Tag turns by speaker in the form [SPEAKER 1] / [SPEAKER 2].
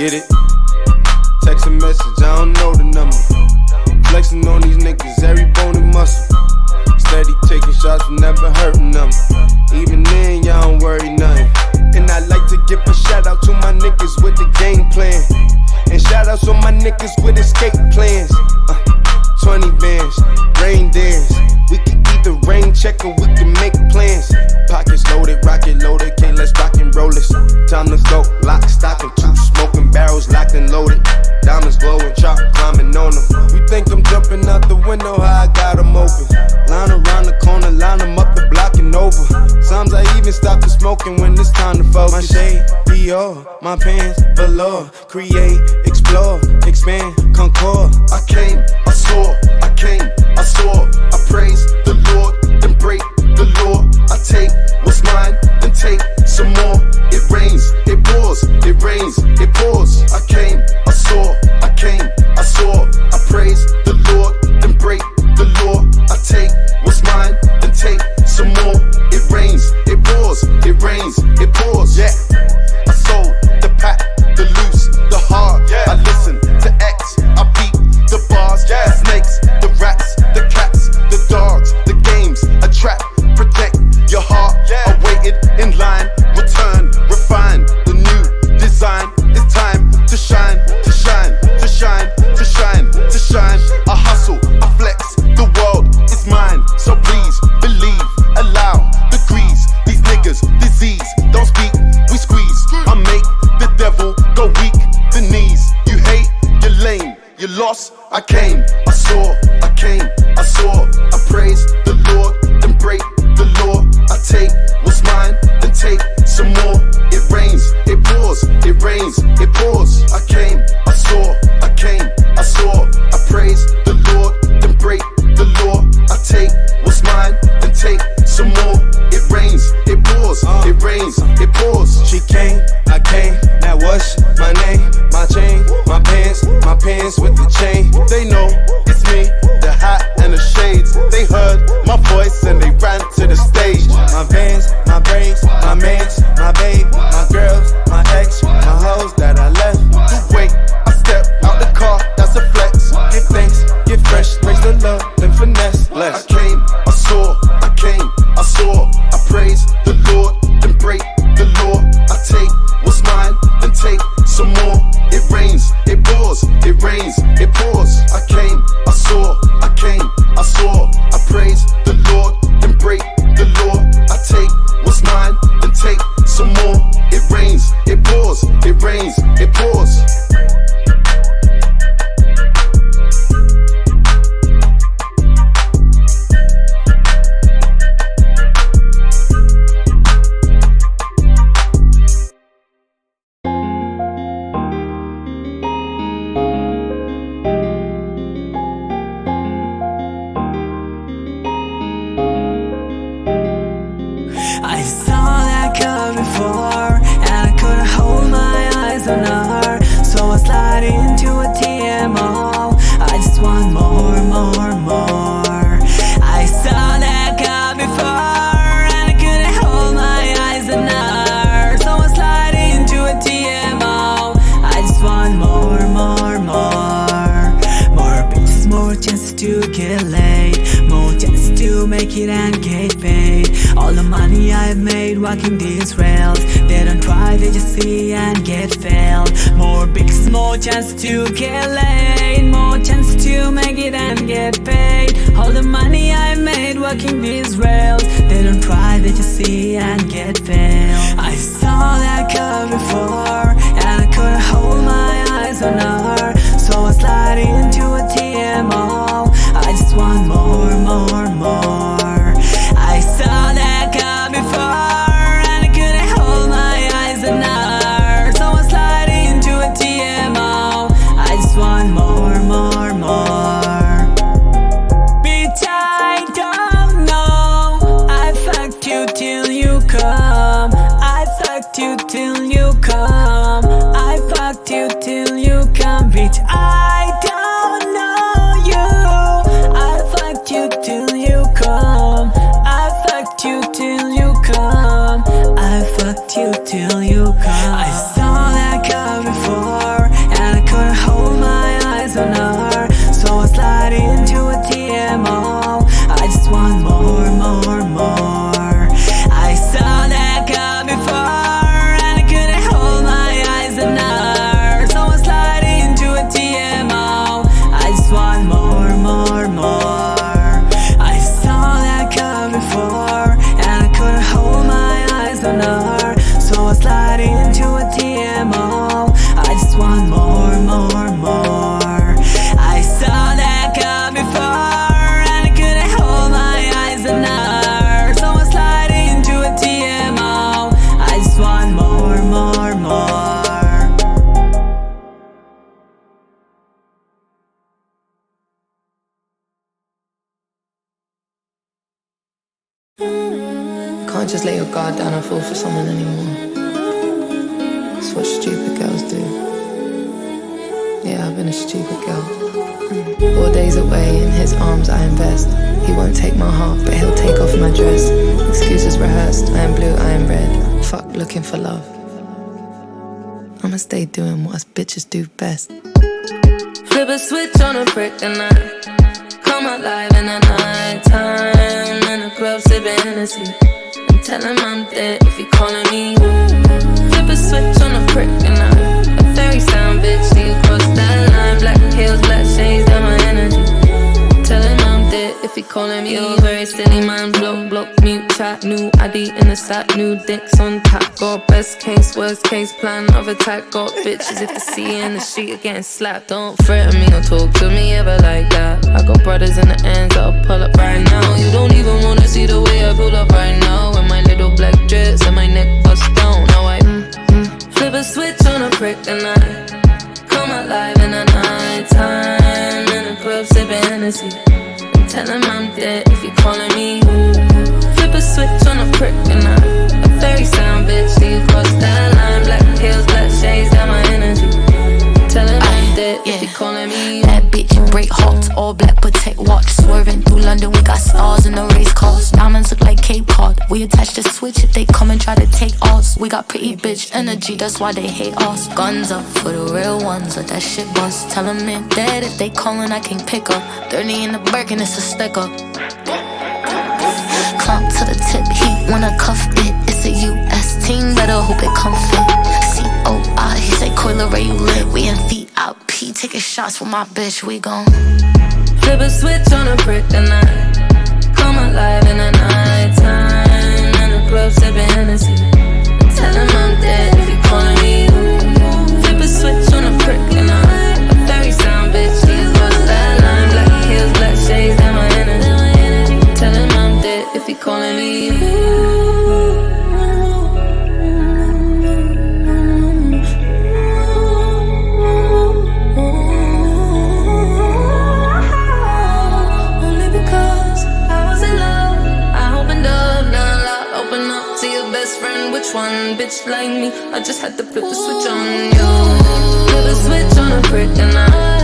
[SPEAKER 1] Get it? Text a message, I don't know the number. Flexing on these niggas, every bone and muscle. Steady taking shots, never hurting them. Even then, y'all don't worry nothing. And I like to give a shout out to my niggas with the game plan. And shout outs to my niggas with escape plans. 20 bands, rain dance. We can either rain check or we can make plans. Pockets loaded, rocket loaded, can't let's rock and roll this. Time to go, lock, stock, and two smoking barrels locked and loaded. Diamonds glowing, chop climbing on them. You think I'm jumping out the window, how I got them open. Line around the corner, line them up the block and over. Sometimes I even stop the smoking when it's time to focus. My shade, Dior, my pants, velour. Create, explore, expand, concord.
[SPEAKER 2] I came, I saw, I came, I saw. I praise the Lord, then break the law. I take what's mine, then take some more. It rains, it pours, it rains, it pours. I came, I saw, I came, I saw. I praise the Lord, then break the law. I take what's mine, then take some more. It rains, it pours, it rains, it pours. Yeah, I sold the pack, the loose, the hard. Yeah, I listen to X, I beat the bars. Yeah, the snakes, the rats, the cats, the dogs, the games, a trap, protect your heart. Yeah, I waited in line, return, refine the new design. It's time to shine, to shine, to shine, to shine, to shine. I hustle, I flex, the world is mine. So please believe, allow degrees. These niggas, disease, don't speak, we squeeze. I make the devil go weak, the knees. You hate, you're lame, you lost. I came, I saw, I came, I saw. I praise the Lord, then break the law. I take what's mine, then take some more. It rains, it pours, it rains, it pours. I came, I saw, I came, I saw. I praise the Lord, then break the law. I take what's mine, then take some more. It rains, it pours, it rains, it pours.
[SPEAKER 1] She came, I came, now what's my name? My chain, my pants with the chain. They know it's me, the hat and the shades. They heard my voice and they ran to the stage. My vans, my braids, my mans, my babe, my girls, my ex, my hoes that I left.
[SPEAKER 2] Wait, I step out the car, that's a flex.
[SPEAKER 1] Give thanks, get fresh, praise the Lord, then finesse, bless.
[SPEAKER 2] I came, I saw, I came, I saw. I praise the Lord, then break the law. I take what's mine, then take some more. It rains, it pours, it rains, it pours. I came, I saw, I came, I saw. I praise the Lord, then break the law. I take what's mine, then take some more. It rains, it pours, it rains, it pours.
[SPEAKER 3] I saw that girl before, and I couldn't hold my eyes on her. So I slide into a TMO. I just want more, more, more. I saw that girl before, and I couldn't hold my eyes on her. So I slide into a TMO. I just want more, more, more. More bitches, more chances to get laid, more chances to make it and get paid. All the money I've made walking these rails, they don't try, they just see and get failed. More bigs, more chance to get laid, more chance to make it and get paid. All the money I've made walking these rails, they don't try, they just see and get failed. I saw that girl before, and I couldn't hold my eyes on her. So I slide into a TMO. I just want more, more, more. I saw that girl before, and I couldn't hold my eyes on her. So I slide into a TMO. I just want more, more, more. Bitch, I don't know. I fucked you till you come. I fucked you till you come. I fucked you till you come.
[SPEAKER 4] Can't just let your guard down and fall for someone anymore. It's what stupid girls do. Yeah, I've been a stupid girl. 4 days away, in his arms I invest. He won't take my heart, but he'll take off my dress. Excuses rehearsed, I am blue, I am red. Fuck looking for love. I'ma stay doing what us bitches do best.
[SPEAKER 5] Flip a switch on a brick and I come alive in the night time. In the club sipping Hennessy and tell him I'm dead if he calling me. Flip a switch on a brick and I a fairy sound bitch. See you cross that line. Black heels, black shades, got my energy. Tell him I'm dead if he calling me. You're very silly man, block, mute, chat. New ID in the stack, new dicks on tap. Got best case, worst case plan of attack. Got bitches if they see you in the street are getting slapped. Don't threaten me or talk to me ever like that. I got brothers in the ends that'll pull up right now. You don't even wanna see the way I pull up right now. With my little black dress and my neck bust down. Now I flip a switch on a brick and I come alive in the night time. In the club sipping Hennessy and tell him I'm dead if he calling me. Flip a switch on a brick and I a fairy sound bitch. See you cross that line. Black heels, black shades, got my energy. Tell him I'm dead if he calling me.
[SPEAKER 6] Bad bitch, break hearts, all black protect watch. Swerving through London, we got stars in the race cars. Diamonds look like Cape Cod. We attach the switch if they come and try to take ours. We got pretty bitch energy, that's why they hate us. Guns up for the real ones, let that shit bust. Tell them they're dead if they callin', I can pick up. 30 in the Birkin, it's a sticker. Climb to the tip, he wanna cuff it. It's a US team, better hope it come fit. COI, he say Coiler, where you lit? We in VIP, taking shots with my bitch, we gon'
[SPEAKER 5] flip a switch on a brick and I come alive in the night time. In the club sipping Hennessy and tell him I'm dead if he calling me. Flip a switch on a brick and I a fairy sound bitch. See you cross that line. Black heels, black shades, got my energy. Tell him I'm dead if he calling me. Which one, bitch like me? I just had to flip the switch on you. Flip a switch on a brick and I